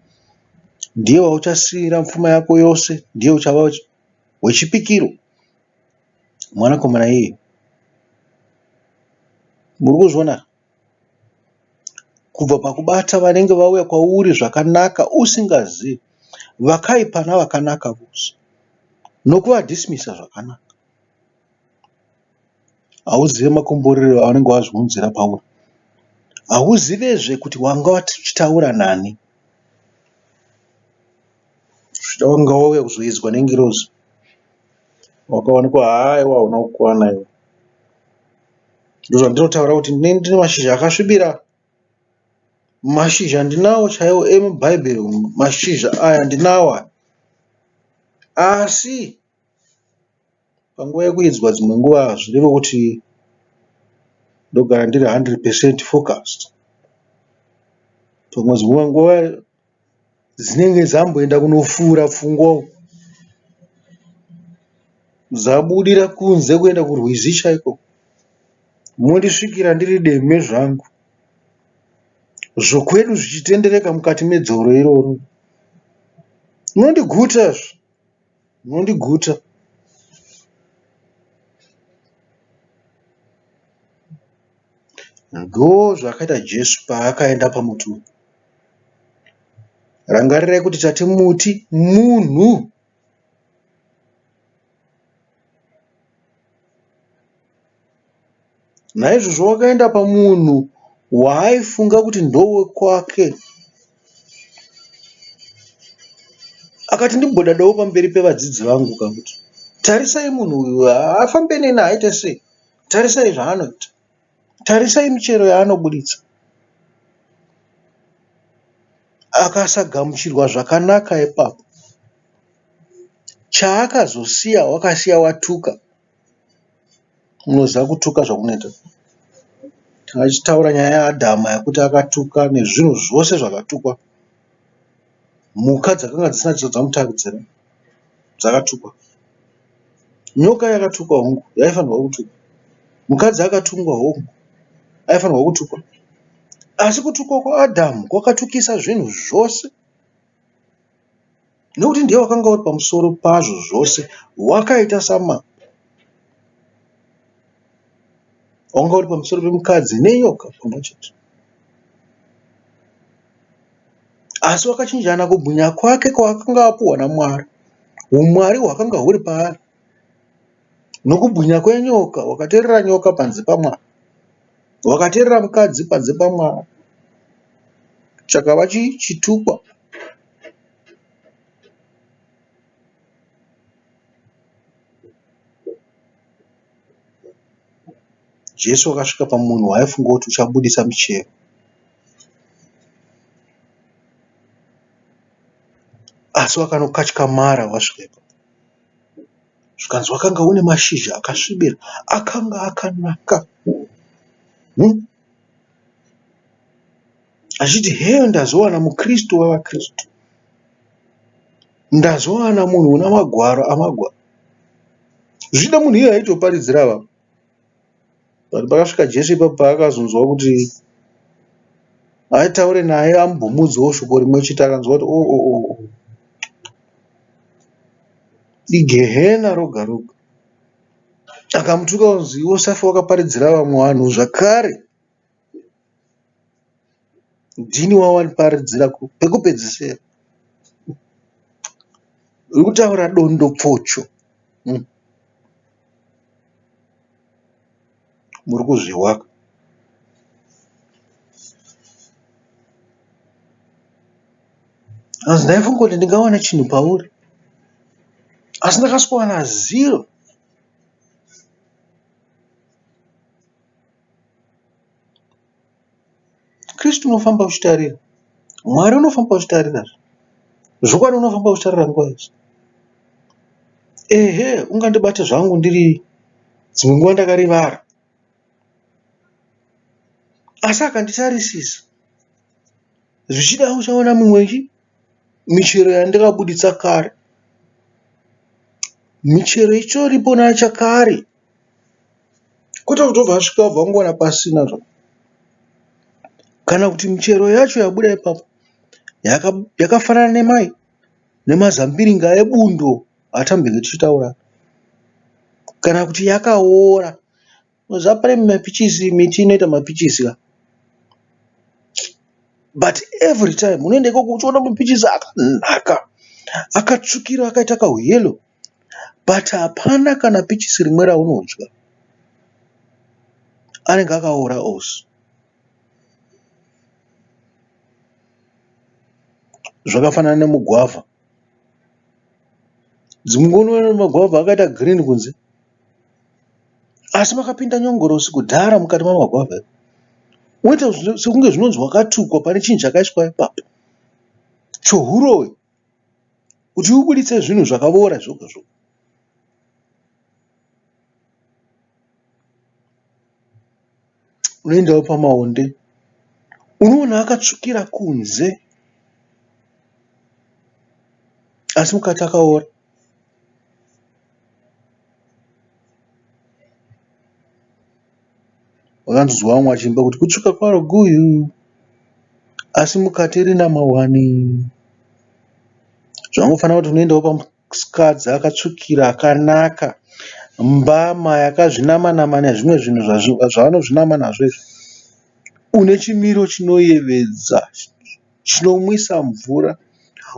ndiye wauchasiyira pfuma yako yose, ndiye uchava wechipikiro, mwanakomana iye. Muri kuzviona? Kubva pakubata vanenge vauya kwauri zvakanaka usingazivi, vakaipa navakanaka vose, nokuvadhisimisa zvakanaka. Hauzive makomborero avanenge vazviunzira pauri. Hauzivezve kuti wanga uchitaura nani. Wanga wauya kuzoedzwa nengirozi, wakaonekwa haiwa hauna kukwana iwe. Ndozvandinotaura kuti ndine mashizha akasvibira. Mashizha ndinawo chaiwo emubhaibheri, mashizha aya ndinawo. Asi panguva yekuedzwa dzimwe nguva hazvirevi kuti ndogara ndiri 100% focused. Pamwe dzimwe nguva dzinenge dzamboenda kunofura pfungwa, dzabudira kunze kuenda kurwizi chaiko, mondisvikira ndiri deme zvangu, zvokwedu zvichitendereka mukati medzoro iroro. Munondiguta. Ndo zvakaita Jesu paakaenda pamuti uyu. Rangarirai kuti tati muti munhu. Naizvozvo wakaenda pamunhu waaifunga kuti ndowe kwake. Akati ndimbodadawo pamberi pevadzidzi vangu kakuti tarisai munhu uyu haafambe neni aite sei. Tarisai zvaanoita. Tarisai michero yaanobuditsa. Akasagamuchirwa zvakanaka ipapo. Chaakazosiya wakasiya watuka. Unoziva kutuka zvakunoita. Achitaura nyaya yaAdhamu yekuti akatuka nezvinhu zvose zvakatukwa. Mhuka dzakanga dzisina dzamutakidzira dzakatukwa. Nyoka yakatukwa hongu yaifanirwa kutukwa. Mukadzi akatungwa hongu aifanirwa kutukwa. Asi kutukwa kwaAdhamu kwakatukisa zvinhu zvose. Nokuti ndiye wakanga uri pamusoro pazvo zvose. Wakaita sama. Wanga uri pamusoro pemukadzi nenyoka pamwe chete. Asi wakachinjana kubwinya kwake kwaakanga apuwa naMwari. Umwari hwakanga huri paari. Nokubwinya kwenyoka wakateerera nyoka panze paMwari. Wakateerera mukadzi panze paMwari. Chakava chitukwa. Jesu wakasvika pamunhu waaifunga kuti uchabudisa michero. Asi wakanokatyamarara wasvika ipapo. Zvikanzi wakanga une mashizha akasvibira. Akanga akanaka. Achiti heyo ndazowana mukristu wavakristu. Ndazowana munhu una magwaro amagwaro. Zvida munhu iye aitoparidzira vanhu. But pakasvika Jesu ipapo paakazonzwa kuti aitaure naye amubvumudzewo shoko rimwe chete akanzwa kuti igehena roga roga. Akamutuka kunzi iwe usafa wakaparidzira vamwe vanhu zvakare. Ndini wawaparidzira pekupedzisira. Uri kutaura dondopfocho. Muri kuzvihwaka. Asi ndaifunga kuti ndingawana chinhu pauri. Asi ndakaswana zero. Kristu unofamba uchitarira. Mwari unofamba uchitarira. Zvokwadi unofamba uchitarira nguva yose. Ehe, ungandibate zvangu ndiri dzimwe nguva ndakarivara. Asi akanditarisisa. Zvichida uchaona mumwe michero yandakabuditsa kare. Michero ichoripo nachakare. Kwete kuti obva asvika obva angowana pasina zvo. Kana kuti michero yacho yabuda ipapo yakafanana nemazambiringa ebundo atambenge tichitaura. Kana kuti yakaora. Zvapare mapichisi, miti inoita mapichisi. But every time unoenda ikoko uchiona mapichisi akanaka. Akatsvukira akaita kahuyelo. But hapana kana pichisi rimwe raunodya. Anenge akaora ose. Zvakafanana nemugwavha. Dzimwe nguva magwavha akaita girini kunze. Asi makapinda nyongorosi kudhara mukati mamagwavha. Unoita sekunge zvinonzi wakatukwa pane chinhu chakaiswa ipapo. Chohurowe. Kuti ubuditse zvinhu zvakaora zvoga zvoga. Unoendawo pamaonde. Unoona akatsvukira kunze. Asi mukati akaora. Wakanzwa vamwe vachimba kuti kutsvuka kwaro guyu. Asi mukati rina mawani. Zvangofanira kuti unoendawo pamusikadzi akatsvukira akanaka. Mbama yakazvinama-nama nezvimwe zvinhu zvavanozvinama nazvo izvi. une chimiro chinoyevedza, chinomwisa mvura,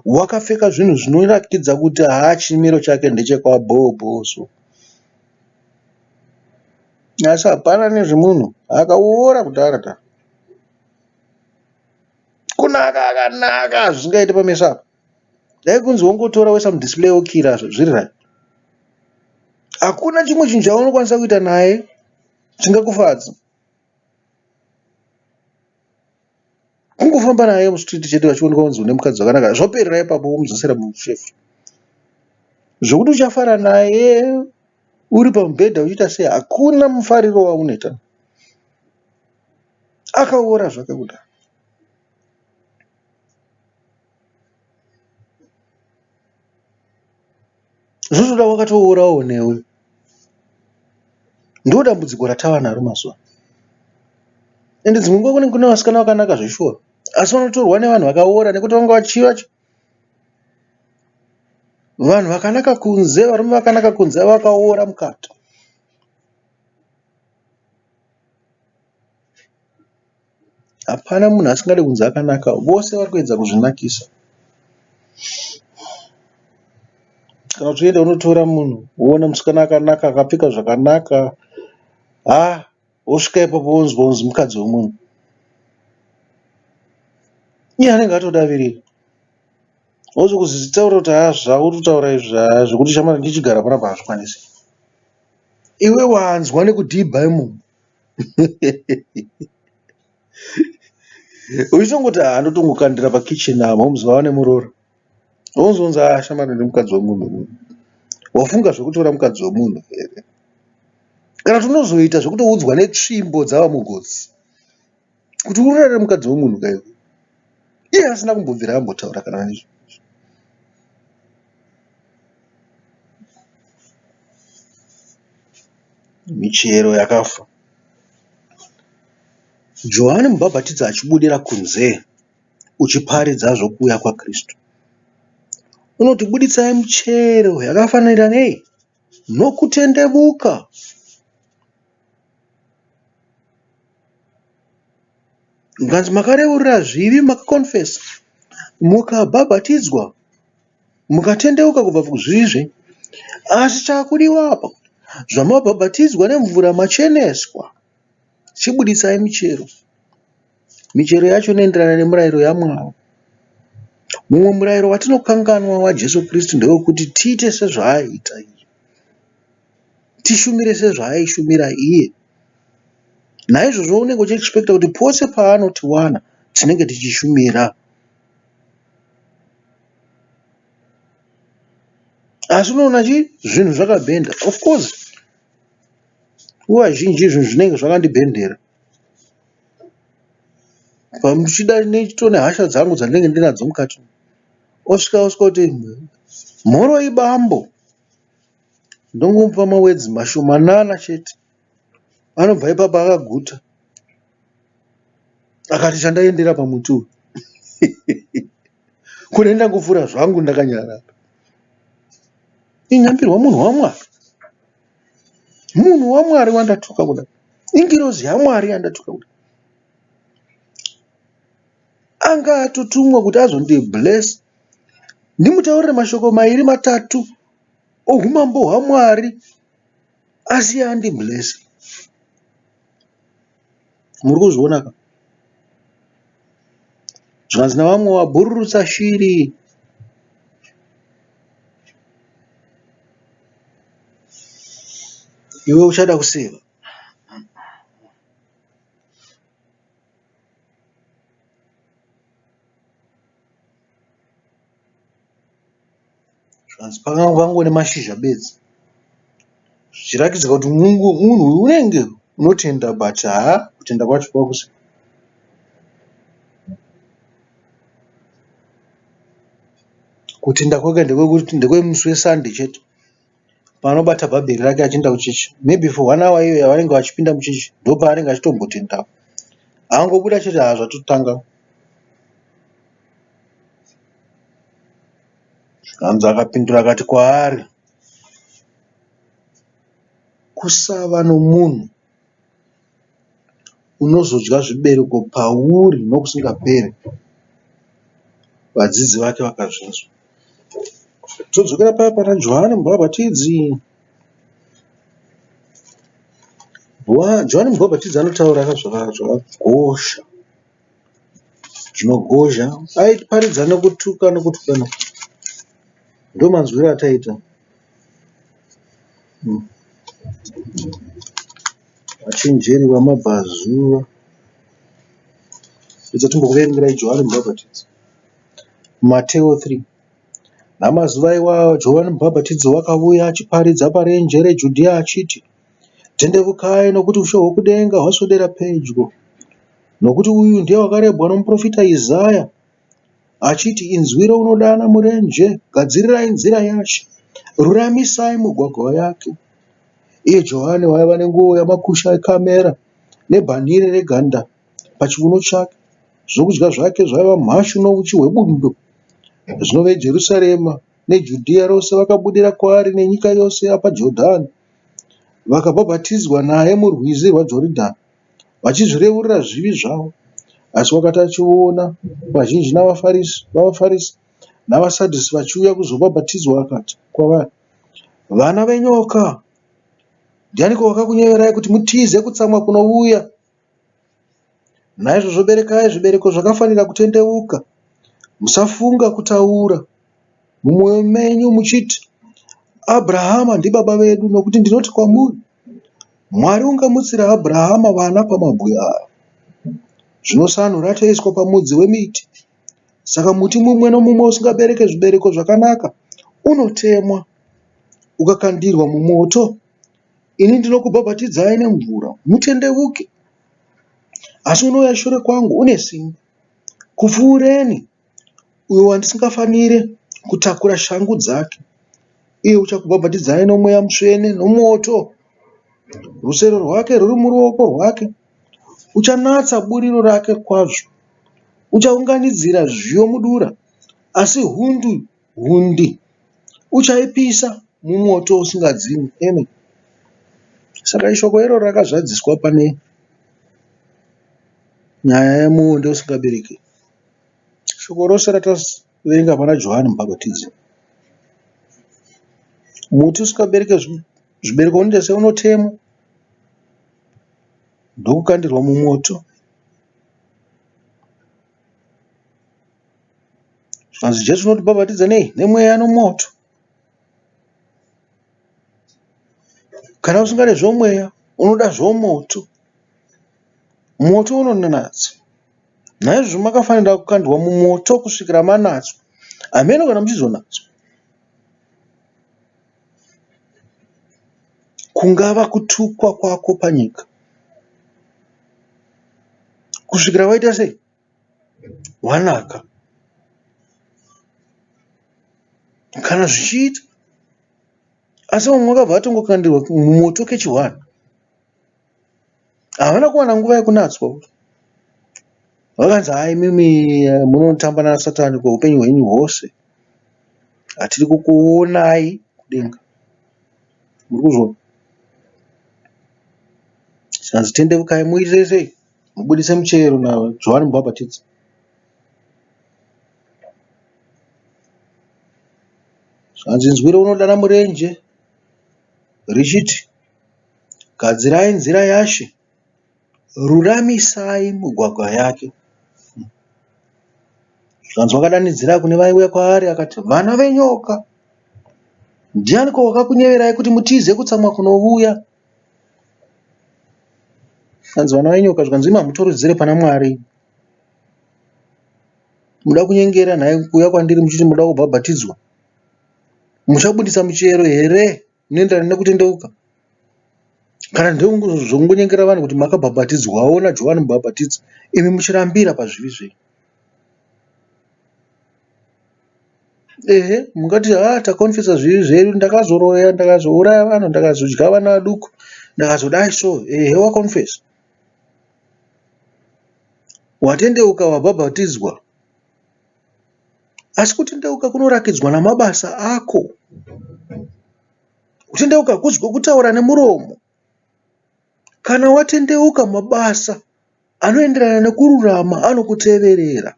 wakapfeka zvinhu zvinoratidza kuti chimiro chake ndechekwaBhobhoso. Asi hapana nezvemunhu akaora kudhara. Kunaka akanaka zvisingaiti pameso apa. Dai kunzi wongotora woisa mudisplay wokira zviri right. Hakuna chimwe chinhu chaunokwanisa kuita naye chingakufadza. Kungofamba naye mustriti chete vachionekwa kunzi une mukadzi wakanaka. Zvoperera ipapo womudzosera mushefu. Zvokuti uchafara naye uri pamubhedha uchiita sei, hakuna mufariro waunoita. Akaora zvake kudhara. Zvotoda wakatoorawo newe. Ndo dambudziko ratava naro mazuva. Ende dzimwe nguva kunenge kune vasikana vakanaka zveshuwa, asi vanotorwa nevanhu vakaora nekuti vanga vachiva. Vanhu vakanaka kunze, varume vakanaka kunze vakaora mukati. Hapana munhu asingade kunze akanaka, vose vari kuedza kuzvinakisa. Kana uchienda unotora munhu, woona musikana akanaka akapfeka zvakanaka, wosvika ipapo wonzi mukadzi womunhu. Iye anenge atodavirira. Wozokuzitaura kuti zvauri kutaura izvi zvokuti chamara ndichigara panapa hazvikwanisi. Iwe wanzwa nekudhibha imomo. Uchitongoti ndotongokandira pakicheni apa womzi vava nemuroora. Wozonzi shamara ndimukadzi womunhu. Wafunga zvokutora mukadzi womunhu here? Kana tunozoita zvokutoudzwa netsvimbo dzava mugodzi kuti urare mukadzi womunhu kaiwe. Iye asina kumbobvira ambotaura kana nezvo. Michero yakafa. Johani Mubhabhatidzi achibudira kunze uchiparidza zvokuuya kwaKristu, unoti buditsai michero yakafanira nei? Nokutendeuka. Nganzi makareurira zvivi, makakonfesa, mukabhabhatidzwa, mukatendeuka kubva kuzvizvi. Asi chakudiwa apa, zvamabhabhatidzwa nemvura macheneswa. Chibuditsai michero. Michero yacho inoenderana nemurayiro yaMwari. Mumwe murayiro watinokanganwa waJesu Kristu ndewekuti tiite sezvaaiita iye, tishumire sezvaaishumira iye. Naizvozvo unenge uchiexpecta kuti pose paanotiwana tinenge tichishumira. Asi unoona zvinhu zvakabhenda. Of course, nguva zhinji zvinhu zvinenge zvakandibhendera. Pamuchida nechito nehasha dzangu dzandinenge ndinadzo mukati, osvika kuti mhoro ibambo, ndongomupa mawedzi mashomanana chete, anobva ipapo akaguta akati chandaendera pamuti uyu. Kune ndangofura zvangu ndakanyarara. Inyambirwa munhu waMwari. Munhu waMwari wandatuka kudai. Ingirozi yaMwari yandatuka kudai. Anga atotumwa kuti azondibless, ndimutaurire mashoko mairi matatu ohumambo hwaMwari, asi andibless. Muri kuzviona ka? Zvanzi navamwe wabhururutsa shiri. Iwe uchada kuseva. Zvanzi pangango nemashizha bedzi, zvichiratidza kuti munhu unenge unotenda, but kutenda kwacho kwakusi. Kutenda kwake ndekwemusi weSunday chete, panobata bhabheri rake achienda kuchechi. Maybe for 1 hour iyo yavanenge vachipinda muchechi, ndo paanenge achitombotendawo. Angobuda chete zvatotanga. Zvanzi akapindura akati kwaari, kusava nomunhu unozodya zvibereko pauri nokusingaperi. Vadzidzi vake vakazvinzwa. Todzokera paya pana Johanne Mubhabhatidzi. Johanne Mubhabhatidzi anotaura zvakagosha zvinogozha. Aiparidza nekutuka nokutukana. Ndo manzwiro ataita. Vachenjeri vamabhazuva. Idza timbokuverengerai Johanne Mubhabhatidzi. Mateo 3. Namazuva iwayo Johanne Mubhabhatidzi wakauya achiparidza parenje reJudhea achiti, tendeukai nokuti ushe hwokudenga hwaswedera pedyo. Nokuti uyu ndiye wakarebwa nomuprofita Isaya achiti, inzwire unodana murenje, gadzirirai nzira yaShe, ruramisai mugwagwa yake. Iye Johani waiva nenguo yamakusha ekamera nebhanhire reganda pachiuno chake. Zvokudya zvake zvaiva mhashu nouchi hwebundo. Zvino veJerusarema neJudhea rose vakabudira kwaari nenyika yose yapaJodhani, vakabhabhatidzwa naye murwizi rwaJorodhani, vachizvireurira zvivi zvavo. Asi wakati achiona vazhinji vavaFarisi navaSadhusi vachiuya kuzobhabhatidzwa, akati kwavari, vana venyoka, ndianiko wakakunyeverai kuti mutize kutsamwa kunouya? Naizvozvo berekai zvibereko zvakafanira kutendeuka. Musafunga kutaura mumwoyo menyu muchiti, Abhurahama ndibaba vedu, nokuti ndinoti kwamuri, Mwari ungamutsira Abhurahama vana pamabwe aya. Zvino sanhu ratoiswa pamudzi wemiti. Saka muti mumwe nomumwe usingabereke zvibereko zvakanaka unotemwa ukakandirwa mumoto. Ini ndinokubhabhatidzai nemvura, mutendeuke. Asi unouya shure kwangu une simba kupfuureni, uyo wandisingafanire kutakura shangu dzake. Iye uchakubhabhatidzai nomweya mutsvene nomoto. Rusero rwake rwuri muruoko rwake. Uchanatsa buriro rake kwazvo. Uchaunganidzira zviyo mudura, asi hundi uchaipisa mumoto usingadzimwi. Amen. Saka ishoko iro rakazadziswa pane nyaya yemuonde usingabereki. Shoko rose rataverenga pana Johanne Mubhabhatidzi. Muti usingabereke zvibereko unodese unotemwa ndokukandirwa mumoto. Zvanzi Jesu unotibhabhatidza nemweya nomoto. Kana usingade zvomweya, unoda zvomoto. Moto unonanatsa. Naizvozvo makafanira kukandwa mumoto kusvikira manatswa. Hameno kana muchizonatswa. Kungava kutukwa kwako panyika, kusvikira waita sei? Wanaka. Kana zvichiita, asi vamwe vakabva vatongokandirwa mumoto kechiwana, havana kuwana nguva yekunatswa. Vakanzi hai mimi munotamba naSatani kweupenyu hwenyu hwose, hatiri kukuonai kudenga. Muri kuzvona? Zvanzi tendeukai muite sei? Mubudise michero naJohanne Mubhabhatidzi. Zvanzi nzwire unodana murenje richiti, gadzirai nzira yaShe, ruramisai mugwagwa yake. Zvanzi wakadanidzira kune vaiuya kwaari akati, vana venyoka, ndianiko wakakunyeverai kuti mutize kutsamwa kunouya? Zvanzi vana venyoka, zvanzi mamutorudzire pana Mwari. Muda kunyengera nhaye kuuya kwandiri muchiti muda kubhabhatidzwa? Muchabudisa michero here inoenderana nekutendeuka? Kana ndezvongonyengera vanhu kuti makabhabhatidzwawo naJohanne Mubhabhatidzi, imi muchirambira pazvivi zvenyu. Ehe, mungati takonfesa zvivi zvedu, ndakazoroya, ndakazouraya vanhu, ndakazodya vana vaduku, ndakazodai so. Ehe, wakonfesa. Watendeuka, wabhabhatidzwa. Asi kutendeuka kunorakidzwa namabasa ako. Kutendeuka kuzwe kutaura nemuromo. Kana watendeuka, mabasa anoenderana nekururama anokuteverera.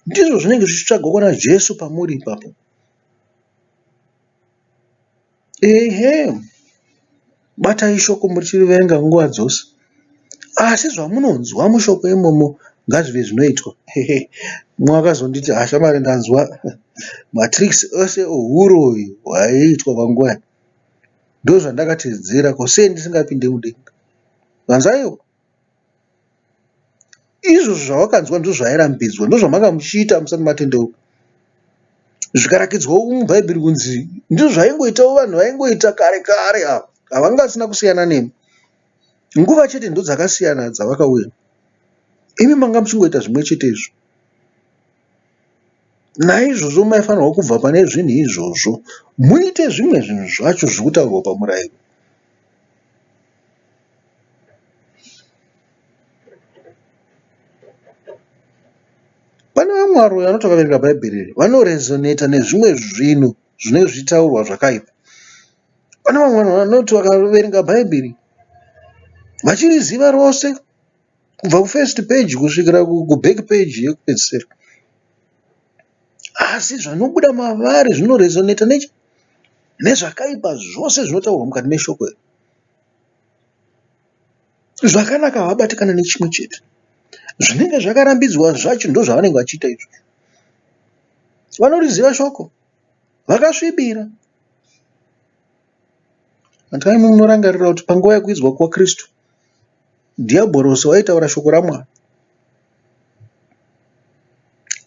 Ndizvo zvinenge zvichitsvagwa kuna Jesu pamuri ipapo. Ehe, batai shoko muchiriverenga nguva dzose. Asi zvamunonzwa mushoko imomo ngazvive zvinoitwa. Mwakazonditi hashamari ndanzwa matrikisi ose ohuroyi hwaiitwa panguva. Ndo zvandakatedzera sei ndisingapinde mudenga. Vanzaiwo, izvo zvavakanzwa ndizvo zvairambidzwa, ndizvo zvamanga muchiita musati matendeuka. Zvikarakidzwa mubhaibheri kunzi ndizvo zvaingoitawo vanhu vaingoita kare kare ava, havangasina kusiyana nemi. Nguva chete ndo dzakasiyana dzavakauya. Imi manga muchingoita zvimwe chete izvo. Naizvozvo maifanirwa kubva pane zvinhu izvozvo muite zvimwe zvinhu zvacho zviri kutaurwa pamurayiro. Pane vamwe varume vanoti vakaverenga bhaibheri vanorezoneta nezvimwe zvinhu zvinenge zvichitaurwa zvakaipa. Pane vamwe vanhu vanoti vakaverenga bhaibheri vachiriziva rose kubva kufirst page kusvikira kuback page yekupedzisira, asi zvanobuda mavari zvinorezoneta nezvakaipa zvose zvinotaurwa mukati meshoko iri. Zvakanaka havabatikana nechimwe chete. Zvinenge zvakarambidzwa zvacho ndo zvavanenge vachiita izvo. Vanoriziva shoko, vakasvibira. Handikani munorangarira kuti panguva yekuidzwa kwaKristu, dhiabhorosi waitaura shoko raMwari.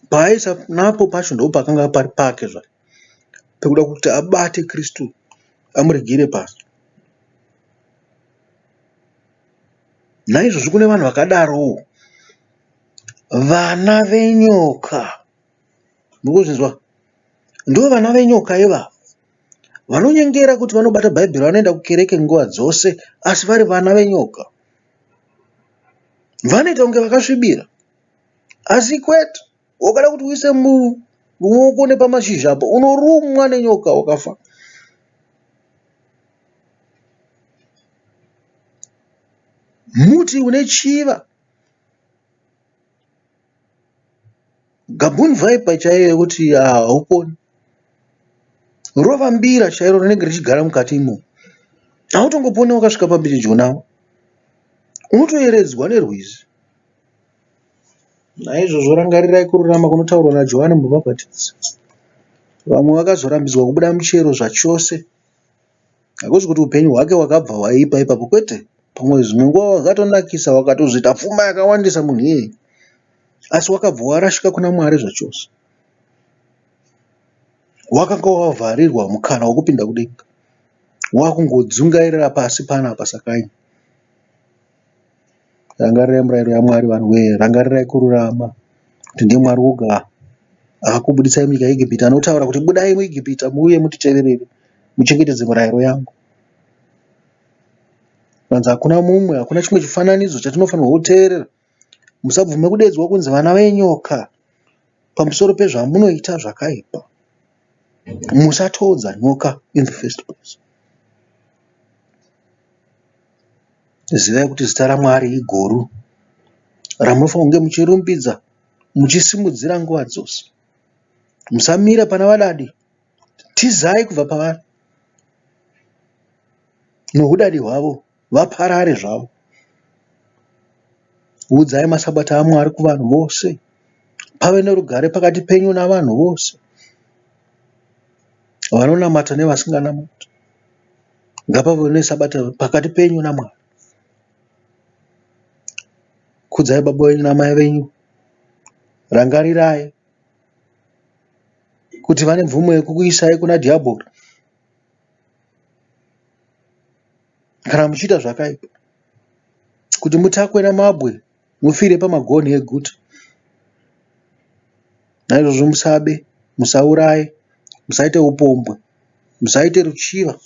Paaisa napo pacho ndo pakanga pari pake zvake pekuda kuti abate Kristu amuregere pasi. Naizvozvo kune vanhu vakadarowo, vana venyoka. Mukuzvinzwa? Ndo vana venyoka ivava vanonyengera kuti vanobata bhaibheri, vanoenda kukereke nguva dzose, asi vari vana venyoka. Vanoita kunge vakasvibira, asi kwete. Wakada kuti uise ruoko nepamashizha apo, unorumwa nenyoka wakafa. Muti une chiva, gabhuni vaipa chaiyo yekuti hauponi. Rova mbira chairo rinenge richigara mukati imo, hautongoponi wakasvika pabiriji nawo, unotoeredzwa nerwizi. Naizvozvo rangarirai kururama kunotaurwa naJohane Mubhabhatidzi. Vamwe vakazorambidzwa kubuda michero zvachose, hakuzi kuti upenyu hwake hwakabva hwaipa ipapo, kwete. Pamwe zvimwe nguva wakatonakisa, wakatozvita pfuma yakawandisa munhu iyeye, asi wakabva warashika kuna Mwari zvachose. Wakanga wavharirwa mukana wokupinda kudenga, wakungodzungairira pasi panapa sakai. Rangarirai murayiro yaMwari vanhu wee, rangarirai kururama, kuti ndiye Mwari woga akakubudisai munyika yeIjipiti, anotaura kuti budai muIjipiti muuye mutiteverere, muchengetedze murayiro yangu. Vanzi hakuna mumwe, hakuna chimwe chifananidzo chatinofanirwa kuteerera. Musabvume kudedzwa kunzi vana venyoka pamusoro pezvamunoita zvakaipa. Musatodza nyoka in the first place. Zivai kuti zita raMwari iguru, ramunofanira kunge muchirumbidza, muchisimudzira nguva dzose. Musamira pana vadadi, tizai kubva pavari, noudadi hwavo vaparare zvavo. Udzai masabata aMwari kuvanhu vose, pave nerugare pakati penyu navanhu vose, vanonamata nevasinganamati. Ngapave nesabata pakati penyu naMwari. Kudzai baba venyu namai venyu. Rangarirai kuti vane mvumo yekukuisai kuna dhiabhori kana muchiita zvakaipa, kuti mutakwe namabwe, mufire pamagonhi eguta. Naizvozvo musabe, musauraye, musaite upombwe, musaite ruchiva,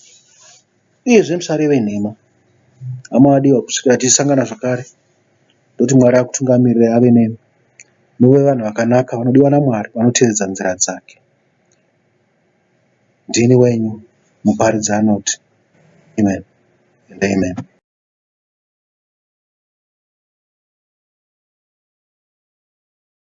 uyezve musareve nhema. Hama vadiwa, kusvikira tichisangana zvakare, ndoti Mwari akutungamirirai ave nemi. Muve vanhu vakanaka vanodiwa naMwari, vanotevedza nzira dzake. Ndini wenyu muparidzi anoti, amen and amen.